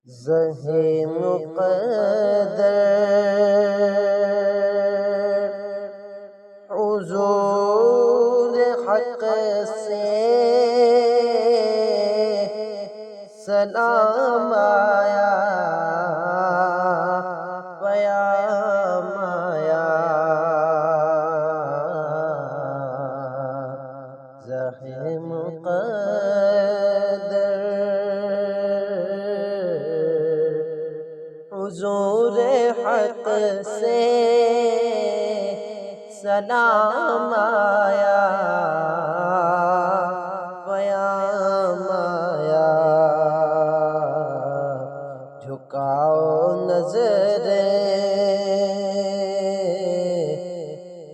زہے مقدر حضور حق سے سلام آیا، پیام آیا، زہے مقدر حضور حق سے سلام آیا، پیام آیا، جھکاؤ نظریں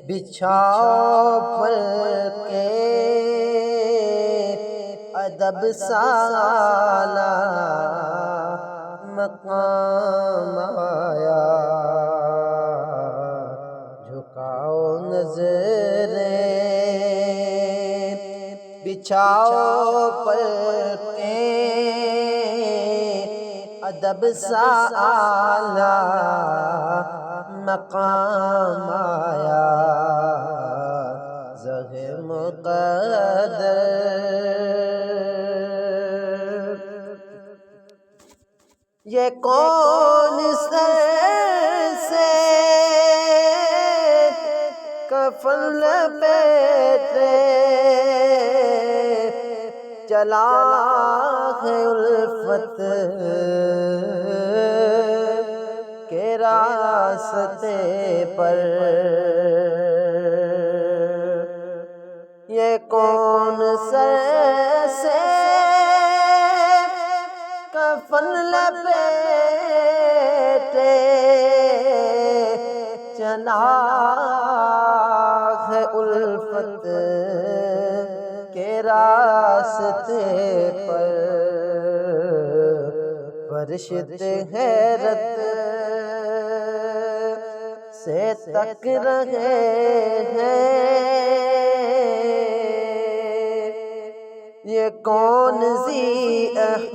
بچھاؤ پلکیں، ادب سالا مقام آیا، جھکاؤ نظریں بچھاؤ پلکیں، ادب سالا مقام آیا، زہے مقدر یہ کون سر سے کفن لپیٹے چلا ہے الفت کے راستے پر، یہ کون سر سے کفن لپیٹے چلا ہے الفت کے راستے پر، فرشتے حیرت سے تک رہے ہیں، یہ کون ذی احترام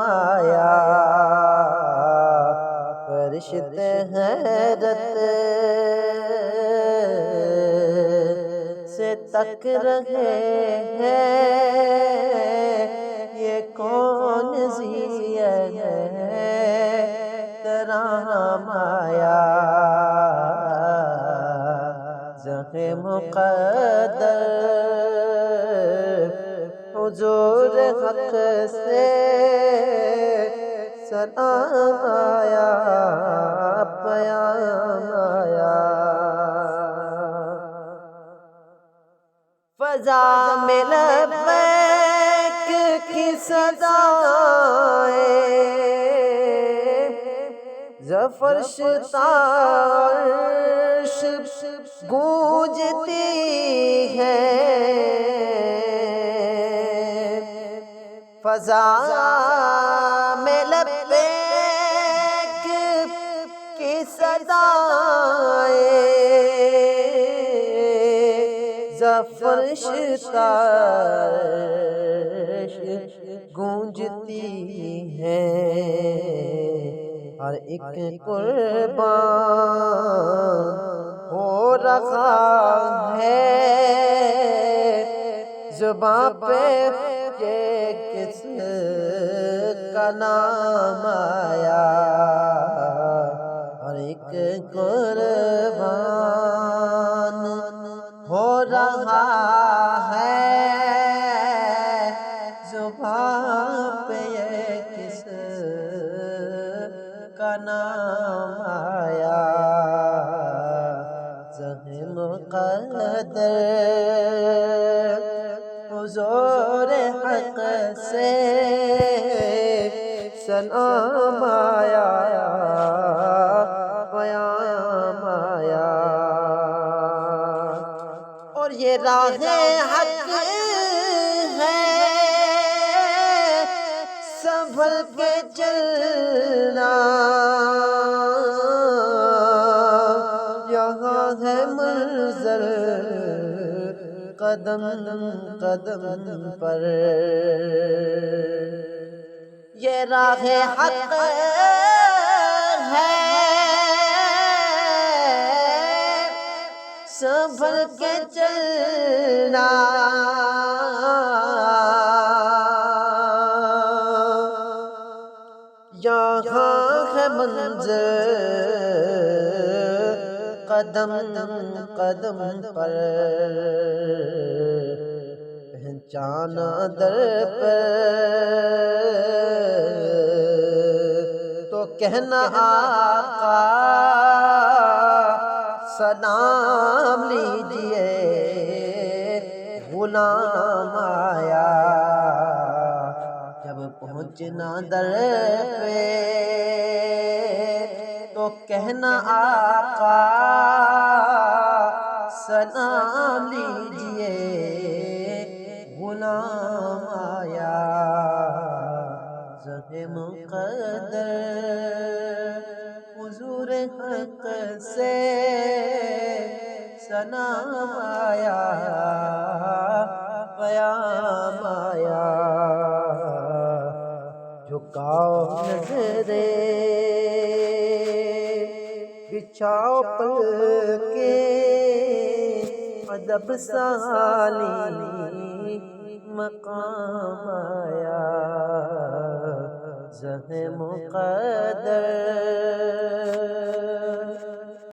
آیا، فرشتے حیرت سے تک رہے ہیں، یہ کون ذی احترام آیا، زہے مقدر حضور حق سے سلام آیا، پیام آیا، فضا میں لبیک کی صدائیں زفرشت عرش گونجتی ہے، فضا میں لبیک کی صدائیں زفرشت عرش گونجتی ہیں، ہر ایک قربان ہو رہا ہے، زباں پہ کہ کس کا نام آیا، ہر ایک قربان ہو رہا ہے، زباں پہ کس کا نام آیا، زہے مقدر حضور حق سے سلام آیا، پیام آیا، اور یہ راہ حق ہے سنبھل کے چلنا، یہاں ہے منزل قدم قدم پر یہ راہ حق ہے سنبھل کے چلنا یہاں ہے منزل قدم قدم پر پہچانا در پر تو کہنا آقا سلام لیجئے غلام آیا جب پہنچنا در پہ تو کہنا آقا سلام لیجئے غلام آیا زہ مقدر حضور حق سے سلام آیا پیام آیا جھکاؤ نظریں بچھاؤ پلکیں ادب سالی مقام آیا زہ مقدر